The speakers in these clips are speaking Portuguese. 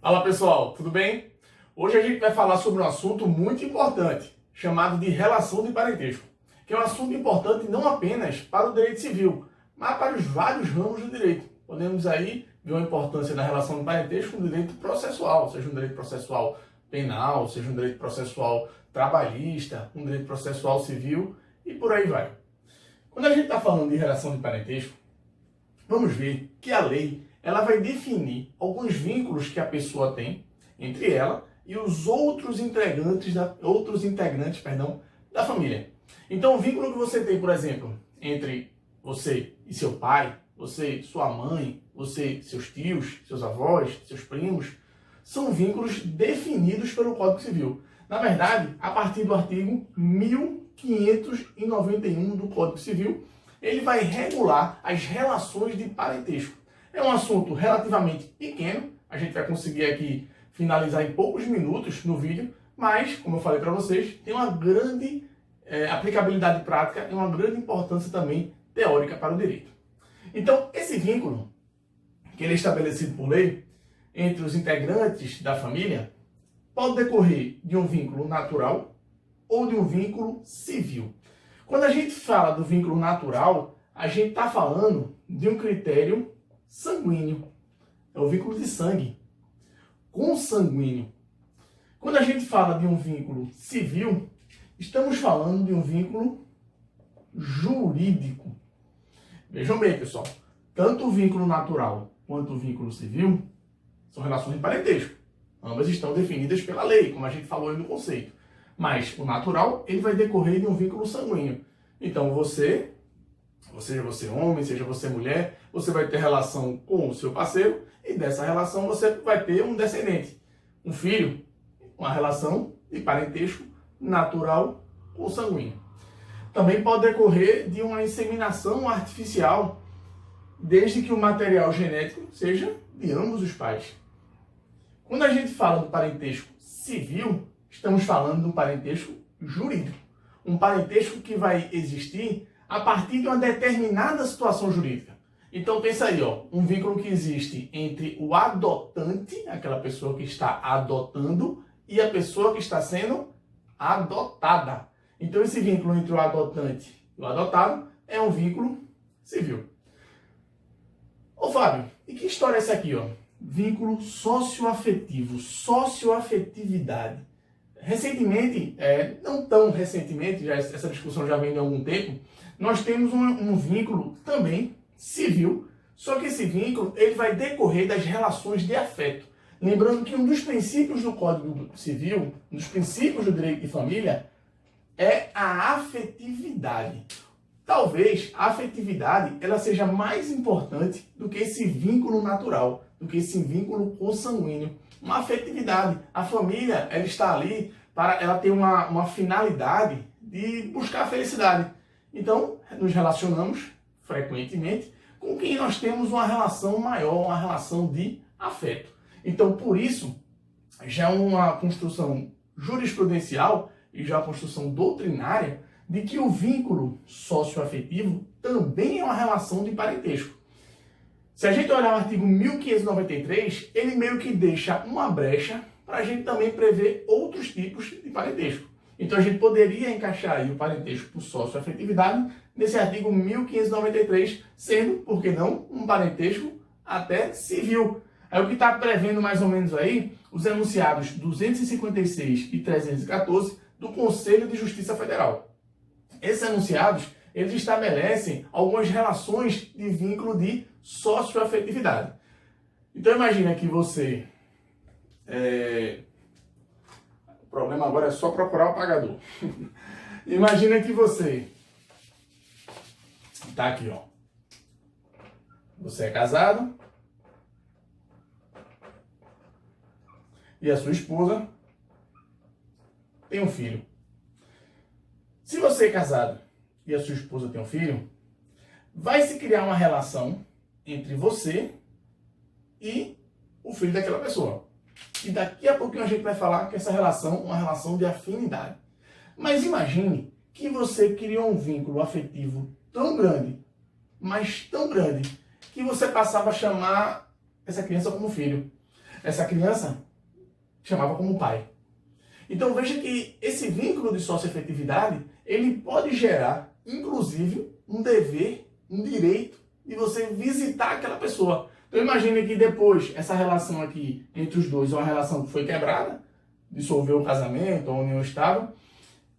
Fala pessoal, tudo bem? Hoje a gente vai falar sobre um assunto muito importante, chamado de relação de parentesco, que é um assunto importante não apenas para o direito civil, mas para os vários ramos do direito. Podemos aí ver a importância da relação de parentesco no direito processual, seja um direito processual penal, seja um direito processual trabalhista, um direito processual civil e por aí vai. Quando a gente está falando de relação de parentesco, vamos ver que a lei ela vai definir alguns vínculos que a pessoa tem entre ela e os outros integrantes da família. Então, o vínculo que você tem, por exemplo, entre você e seu pai, você e sua mãe, você e seus tios, seus avós, seus primos, são vínculos definidos pelo Código Civil. Na verdade, a partir do artigo 1591 do Código Civil, ele vai regular as relações de parentesco. É um assunto relativamente pequeno, a gente vai conseguir aqui finalizar em poucos minutos no vídeo, mas, como eu falei para vocês, tem uma grande aplicabilidade prática e uma grande importância também teórica para o direito. Então, esse vínculo, que ele é estabelecido por lei, entre os integrantes da família, pode decorrer de um vínculo natural ou de um vínculo civil. Quando a gente fala do vínculo natural, a gente está falando de um critério sanguíneo. É o vínculo de sangue. Consanguíneo. Quando a gente fala de um vínculo civil, estamos falando de um vínculo jurídico. Vejam bem, pessoal. Tanto o vínculo natural quanto o vínculo civil são relações de parentesco. Ambas estão definidas pela lei, como a gente falou aí no conceito. Mas o natural, ele vai decorrer de um vínculo sanguíneo. Então seja você homem, seja você mulher, você vai ter relação com o seu parceiro e dessa relação você vai ter um descendente, um filho, uma relação de parentesco natural consanguíneo. Também pode decorrer de uma inseminação artificial, desde que o material genético seja de ambos os pais. Quando a gente fala do parentesco civil, estamos falando do parentesco jurídico. Um parentesco que vai existir a partir de uma determinada situação jurídica. Então pensa aí, um vínculo que existe entre o adotante, aquela pessoa que está adotando, e a pessoa que está sendo adotada. Então esse vínculo entre o adotante e o adotado é um vínculo civil. Ô Fábio, e que história é essa aqui, Vínculo socioafetivo, socioafetividade. Recentemente, não tão recentemente, essa discussão já vem de algum tempo, nós temos um vínculo também civil, só que esse vínculo ele vai decorrer das relações de afeto. Lembrando que um dos princípios do Código Civil, um dos princípios do direito de família, é a afetividade. Talvez a afetividade ela seja mais importante do que esse vínculo natural, do que esse vínculo consanguíneo. Uma afetividade. A família ela está ali para ela ter uma finalidade de buscar a felicidade. Então, nos relacionamos frequentemente com quem nós temos uma relação maior, uma relação de afeto. Então, por isso, já uma construção jurisprudencial e já uma construção doutrinária de que o vínculo socioafetivo também é uma relação de parentesco. Se a gente olhar o artigo 1593, ele meio que deixa uma brecha para a gente também prever outros tipos de parentesco. Então a gente poderia encaixar aí o parentesco por socioafetividade nesse artigo 1593, sendo, por que não, um parentesco até civil. Aí o que está prevendo mais ou menos aí, os enunciados 256 e 314 do Conselho de Justiça Federal. Esses enunciados, eles estabelecem algumas relações de vínculo de socioafetividade. Então imagina que você... O problema agora é só procurar o pagador. Imagina que você está aqui, Você é casado e a sua esposa tem um filho. Se você é casado e a sua esposa tem um filho, vai se criar uma relação entre você e o filho daquela pessoa. E daqui a pouquinho a gente vai falar que essa relação é uma relação de afinidade. Mas imagine que você criou um vínculo afetivo tão grande, mas tão grande, que você passava a chamar essa criança como filho. essa criança chamava como pai. Então veja que esse vínculo de socioafetividade, ele pode gerar, inclusive, um dever, um direito de você visitar aquela pessoa. Então imagine que depois, essa relação aqui entre os dois é uma relação que foi quebrada, dissolveu o casamento, a união estável,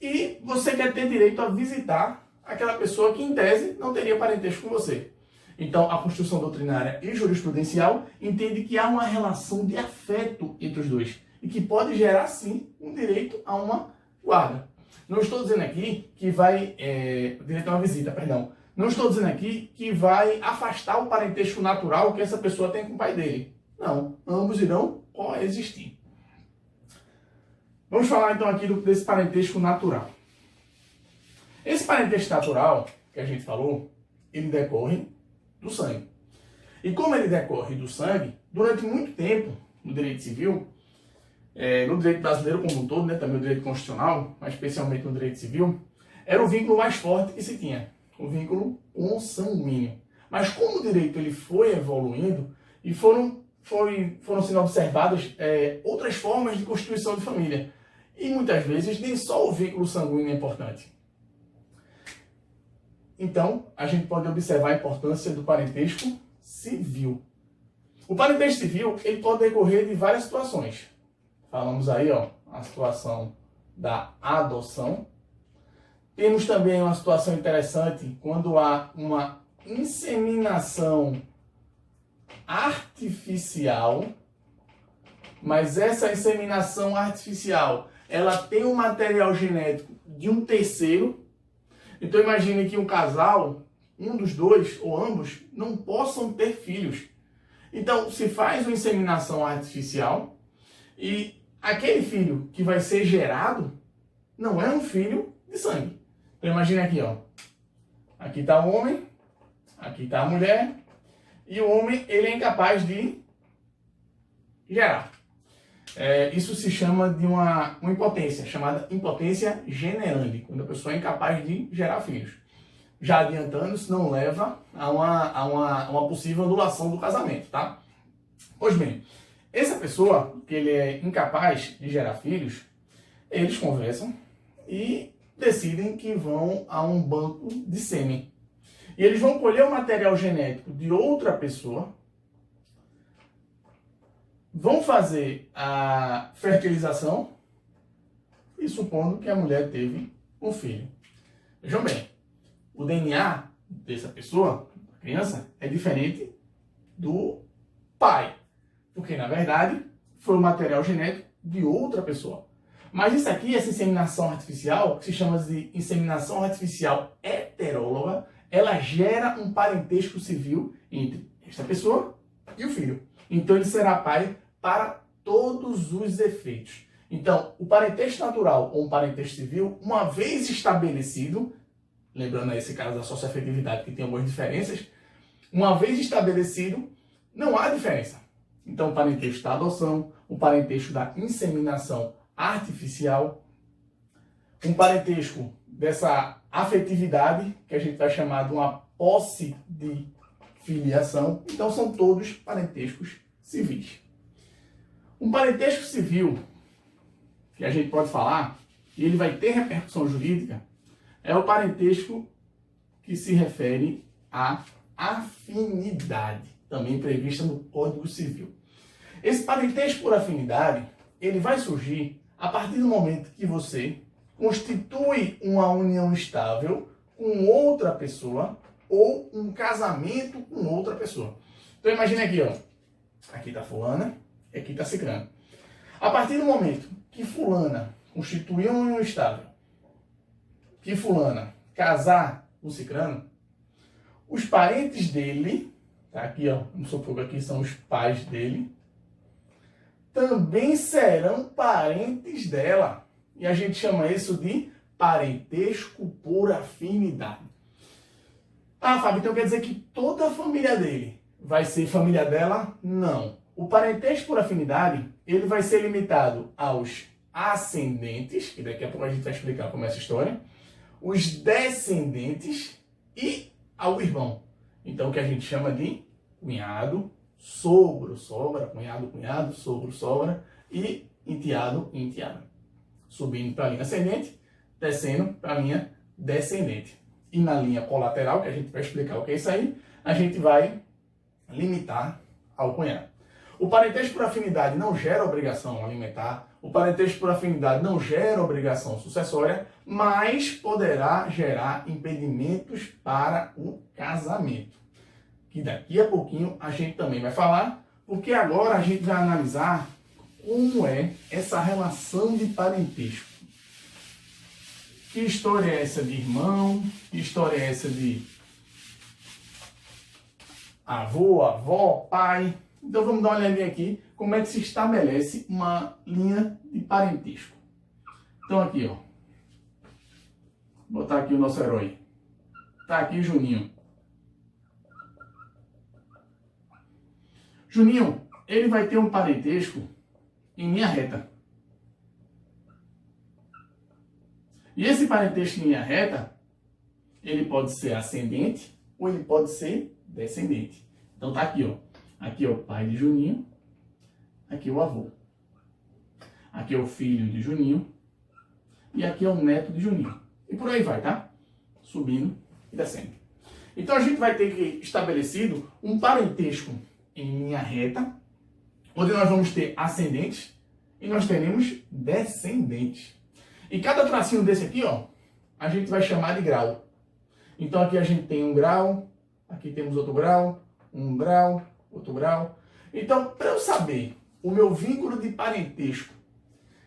e você quer ter direito a visitar aquela pessoa que, em tese, não teria parentesco com você. Então, a construção doutrinária e jurisprudencial entende que há uma relação de afeto entre os dois e que pode gerar, sim, um direito a uma guarda. Não estou dizendo aqui que vai... direito a uma visita, perdão. Não estou dizendo aqui que vai afastar o parentesco natural que essa pessoa tem com o pai dele. Não, ambos irão coexistir. Vamos falar então aqui desse parentesco natural. Esse parentesco natural que a gente falou, ele decorre do sangue. E como ele decorre do sangue, durante muito tempo, no direito civil, no direito brasileiro como um todo, né, também no direito constitucional, mas especialmente no direito civil, era o vínculo mais forte que se tinha, o vínculo consanguíneo. Mas como o direito ele foi evoluindo e foram sendo observadas outras formas de constituição de família, e muitas vezes nem só o vínculo sanguíneo é importante. Então, a gente pode observar a importância do parentesco civil. O parentesco civil ele pode decorrer de várias situações. Falamos aí, a situação da adoção. Temos também uma situação interessante quando há uma inseminação artificial, mas essa inseminação artificial, ela tem um material genético de um terceiro. Então imagine que um casal, um dos dois ou ambos, não possam ter filhos. Então se faz uma inseminação artificial e aquele filho que vai ser gerado não é um filho de sangue. Então imagine aqui, aqui está o homem, aqui está a mulher, e o homem ele é incapaz de gerar. Isso se chama de uma impotência, chamada impotência generande, quando a pessoa é incapaz de gerar filhos. Já adiantando, isso não leva a uma possível anulação do casamento, tá? Pois bem, essa pessoa, que ele é incapaz de gerar filhos, eles conversam e decidem que vão a um banco de sêmen. E eles vão colher o material genético de outra pessoa, vão fazer a fertilização e supondo que a mulher teve um filho. Vejam bem, o DNA dessa pessoa, da criança, é diferente do pai. Porque, na verdade, foi o material genético de outra pessoa. Mas isso aqui, essa inseminação artificial, que se chama de inseminação artificial heteróloga, ela gera um parentesco civil entre esta pessoa e o filho. Então ele será pai para todos os efeitos. Então, o parentesco natural ou um parentesco civil, uma vez estabelecido, lembrando aí esse caso da socioafetividade que tem algumas diferenças, uma vez estabelecido, não há diferença. Então, o parentesco da adoção, o parentesco da inseminação artificial, um parentesco dessa afetividade, que a gente vai chamar de uma posse de filiação. Então, são todos parentescos civis. Um parentesco civil, que a gente pode falar, e ele vai ter repercussão jurídica, é o parentesco que se refere à afinidade, também prevista no Código Civil. Esse parentesco por afinidade, ele vai surgir a partir do momento que você constitui uma união estável com outra pessoa ou um casamento com outra pessoa. Então imagine aqui, aqui está fulana, aqui está cicrano. A partir do momento que fulana constituir uma união estável, que fulana casar com cicrano, os parentes dele, tá aqui, vamos supor que aqui são os pais dele, também serão parentes dela. E a gente chama isso de parentesco por afinidade. Ah, Fábio, então quer dizer que toda a família dele vai ser família dela? Não. O parentesco por afinidade, ele vai ser limitado aos ascendentes, que daqui a pouco a gente vai explicar como é essa história, os descendentes e ao irmão. Então, o que a gente chama de cunhado, sogro, sogra, cunhado, cunhado, sogro, sogra e enteado, enteada. Subindo para a linha ascendente, descendo para a linha descendente. E na linha colateral, que a gente vai explicar o que é isso aí, a gente vai limitar ao cunhado. O parentesco por afinidade não gera obrigação alimentar, o parentesco por afinidade não gera obrigação sucessória, mas poderá gerar impedimentos para o casamento. Que daqui a pouquinho a gente também vai falar, porque agora a gente vai analisar como é essa relação de parentesco. Que história é essa de irmão? Que história é essa de avô, avó, pai? Então vamos dar uma olhadinha aqui como é que se estabelece uma linha de parentesco. Então aqui, ó. Vou botar aqui o nosso herói. Tá aqui Juninho. Juninho, ele vai ter um parentesco em linha reta. E esse parentesco em linha reta, ele pode ser ascendente ou ele pode ser descendente. Então tá aqui, ó. Aqui é o pai de Juninho, aqui é o avô. Aqui é o filho de Juninho e aqui é o neto de Juninho. E por aí vai, tá? Subindo e descendo. Então a gente vai ter que estabelecido um parentesco em linha reta, onde nós vamos ter ascendentes e nós teremos descendentes. E cada tracinho desse aqui, ó, a gente vai chamar de grau. Então aqui a gente tem um grau, aqui temos outro grau, um grau, outro grau. Então, para eu saber o meu vínculo de parentesco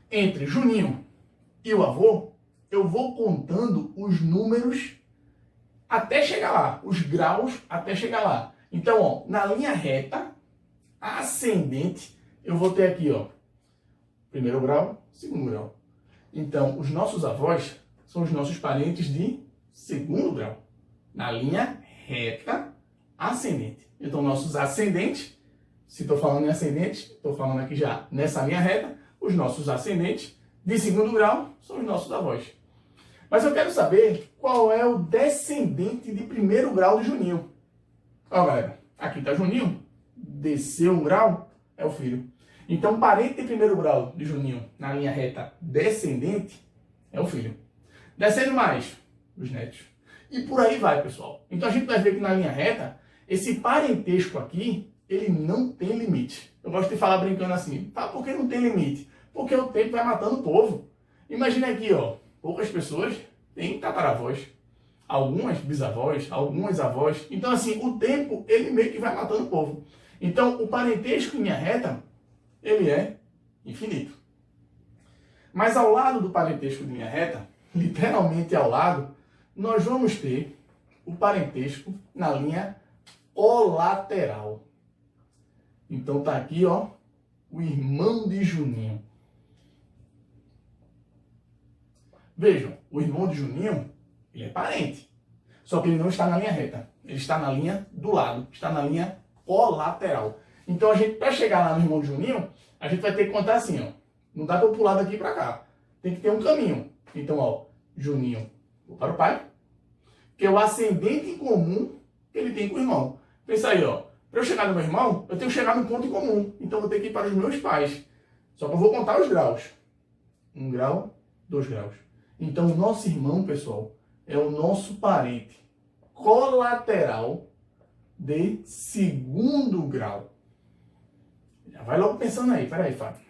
entre Juninho e o avô, eu vou contando os números até chegar lá, os graus até chegar lá. Então, ó, na linha reta, ascendente, eu vou ter aqui, ó, primeiro grau, segundo grau. Então, os nossos avós são os nossos parentes de segundo grau. Na linha reta, ascendente. Então, nossos ascendentes, se estou falando em ascendente, estou falando aqui já nessa linha reta, os nossos ascendentes de segundo grau são os nossos avós. Mas eu quero saber qual é o descendente de primeiro grau de Juninho. Ó, galera, aqui está Juninho, desceu um grau, é o filho. Então, parente de primeiro grau de Juninho na linha reta descendente é o filho. Descendo mais, os netos. E por aí vai, pessoal. Então, a gente vai ver que na linha reta, esse parentesco aqui, ele não tem limite. Eu gosto de falar brincando assim. Tá, por que não tem limite? Porque o tempo vai matando o povo. Imagina aqui, ó. Poucas pessoas têm tataravós. Algumas bisavós, algumas avós. Então, assim, o tempo, ele meio que vai matando o povo. Então, o parentesco em linha reta, ele é infinito. Mas ao lado do parentesco de linha reta, literalmente ao lado, nós vamos ter o parentesco na linha colateral. Então tá aqui, ó, o irmão de Juninho. Vejam, o irmão de Juninho, ele é parente. Só que ele não está na linha reta. Ele está na linha do lado, está na linha colateral. Então a gente, para chegar lá no irmão de Juninho, a gente vai ter que contar assim, ó. Não dá para eu pular daqui para cá. Tem que ter um caminho. Então, ó, Juninho, vou para o pai, que é o ascendente em comum que ele tem com o irmão. Pensa aí, ó. Para eu chegar no meu irmão, eu tenho que chegar no ponto em comum. Então, eu vou ter que ir para os meus pais. Só que eu vou contar os graus. 1 grau, 2 graus. Então, o nosso irmão, pessoal, é o nosso parente colateral de segundo grau. Já vai logo pensando aí. Peraí, Fábio.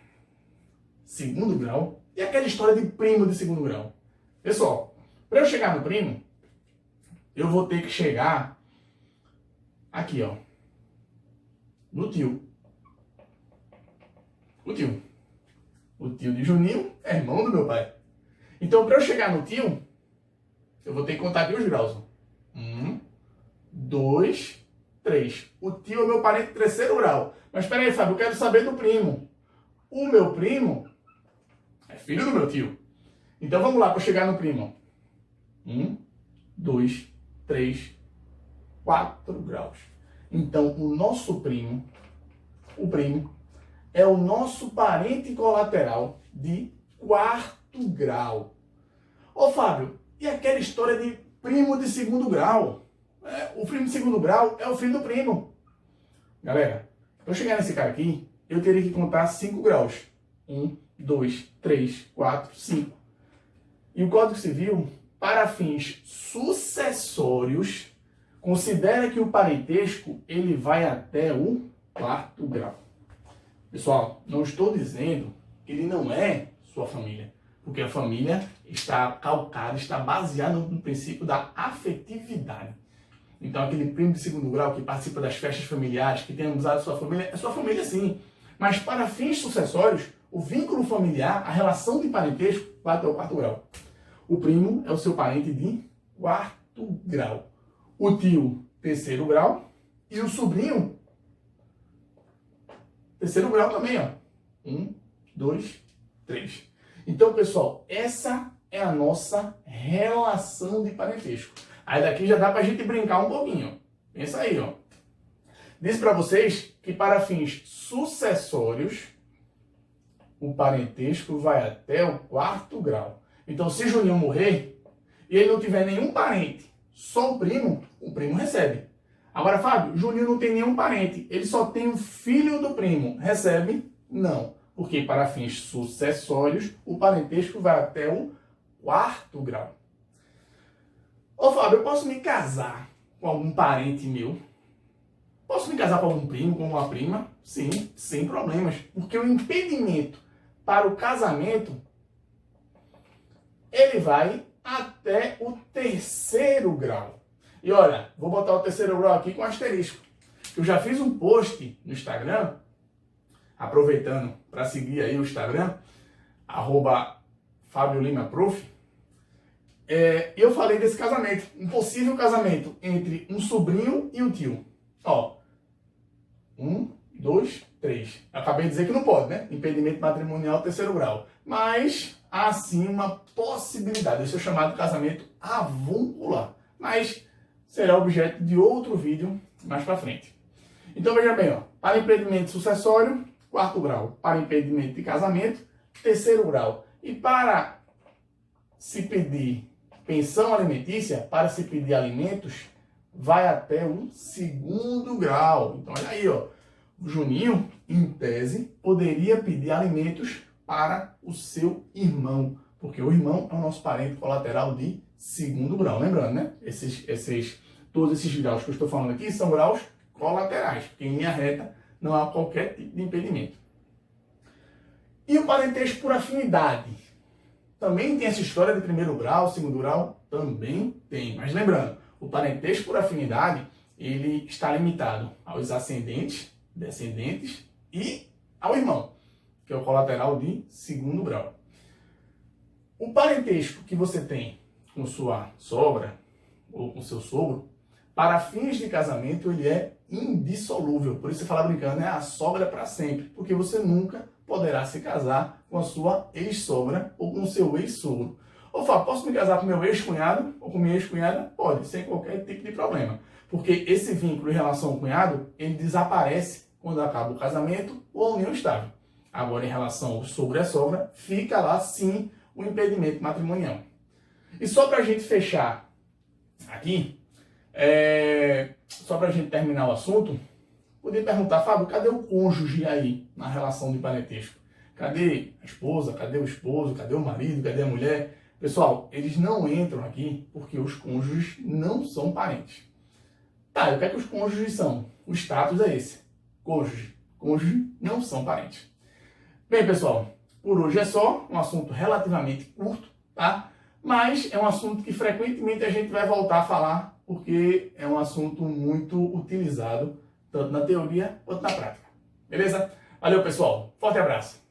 Segundo grau? E aquela história de primo de segundo grau? Pessoal, para eu chegar no primo, eu vou ter que chegar aqui, ó. No tio. O tio. O tio de Juninho é irmão do meu pai. Então, para eu chegar no tio, eu vou ter que contar aqui os graus. 1, 2, 3. O tio é meu parente de terceiro grau. Mas espera aí, Fábio, eu quero saber do primo. O meu primo é filho do meu tio. Então, vamos lá para chegar no primo. 1, 2, 3, 4 graus. Então, o nosso primo, o primo, é o nosso parente colateral de quarto grau. Ô, Fábio, e aquela história de primo de segundo grau? O primo de segundo grau é o filho do primo. Galera, Para chegar nesse cara aqui, eu teria que contar 5 graus. 1, 2, 3, 4, 5. E o Código Civil, para fins sucessórios, considera que o parentesco ele vai até o 4º grau. Pessoal, não estou dizendo que ele não é sua família, porque a família está calcada, está baseada no princípio da afetividade. Então, aquele primo de 2º grau que participa das festas familiares, que tem amizade com sua família, é sua família sim. Mas para fins sucessórios, o vínculo familiar, a relação de parentesco, vai até o 4º grau. O primo é o seu parente de 4º grau. O tio, 3º grau. E o sobrinho, 3º grau também, ó. 1, 2, 3. Então, pessoal, essa é a nossa relação de parentesco. Aí daqui já dá pra gente brincar um pouquinho. Pensa aí, ó. Disse para vocês que para fins sucessórios, o parentesco vai até o 4º grau. Então, se Juninho morrer e ele não tiver nenhum parente, só o primo recebe. Agora, Fábio, Juninho não tem nenhum parente, ele só tem o filho do primo. Recebe? Não. Porque para fins sucessórios, o parentesco vai até o 4º grau. Ô Fábio, eu posso me casar com algum parente meu? Posso me casar com algum primo, com uma prima? Sim, sem problemas. Porque o impedimento para o casamento, ele vai até o 3º grau. E olha, vou botar o 3º grau aqui com asterisco. Eu já fiz um post no Instagram, aproveitando para seguir aí o Instagram, @FábioLimaProf. Eu falei desse casamento, um possível casamento entre um sobrinho e um tio. Ó, 1, 2, 3. Acabei de dizer que não pode, né? Impedimento matrimonial 3º grau. Mas há sim uma possibilidade. Esse é o chamado casamento avuncular. Mas será objeto de outro vídeo mais para frente. Então veja bem, ó, para impedimento sucessório, 4º grau. Para impedimento de casamento, 3º grau. E para se pedir pensão alimentícia, para se pedir alimentos, vai até o 2º grau. Então olha aí, ó. O Juninho, em tese, poderia pedir alimentos para o seu irmão, porque o irmão é o nosso parente colateral de 2º grau. Lembrando, né? Todos esses graus que eu estou falando aqui são graus colaterais, porque em linha reta não há qualquer tipo de impedimento. E o parentesco por afinidade? Também tem essa história de 1º grau, 2º grau? Também tem. Mas lembrando, o parentesco por afinidade, ele está limitado aos ascendentes, descendentes e ao irmão, que é o colateral de 2º grau. O parentesco que você tem com sua sogra ou com seu sogro, para fins de casamento, ele é indissolúvel. Por isso você fala brincando, né? A sogra para sempre, porque você nunca poderá se casar com a sua ex-sogra ou com o seu ex-sogro. Ou fala, posso me casar com meu ex-cunhado ou com minha ex-cunhada? Pode, sem qualquer tipo de problema. Porque esse vínculo em relação ao cunhado, ele desaparece quando acaba o casamento ou a união estável. Agora, em relação ao sogro e à sogra, fica lá sim o impedimento matrimonial. E só para a gente fechar aqui, só para a gente terminar o assunto, poderia perguntar, Fábio, cadê o cônjuge aí na relação de parentesco? Cadê a esposa, cadê o esposo, cadê o marido, cadê a mulher? Pessoal, eles não entram aqui porque os cônjuges não são parentes. Tá, e o que é que os cônjuges são? O status é esse, cônjuge. Cônjuge não são parentes. Bem, pessoal, por hoje é só um assunto relativamente curto, tá? Mas é um assunto que frequentemente a gente vai voltar a falar, porque é um assunto muito utilizado, tanto na teoria quanto na prática. Beleza? Valeu, pessoal. Forte abraço.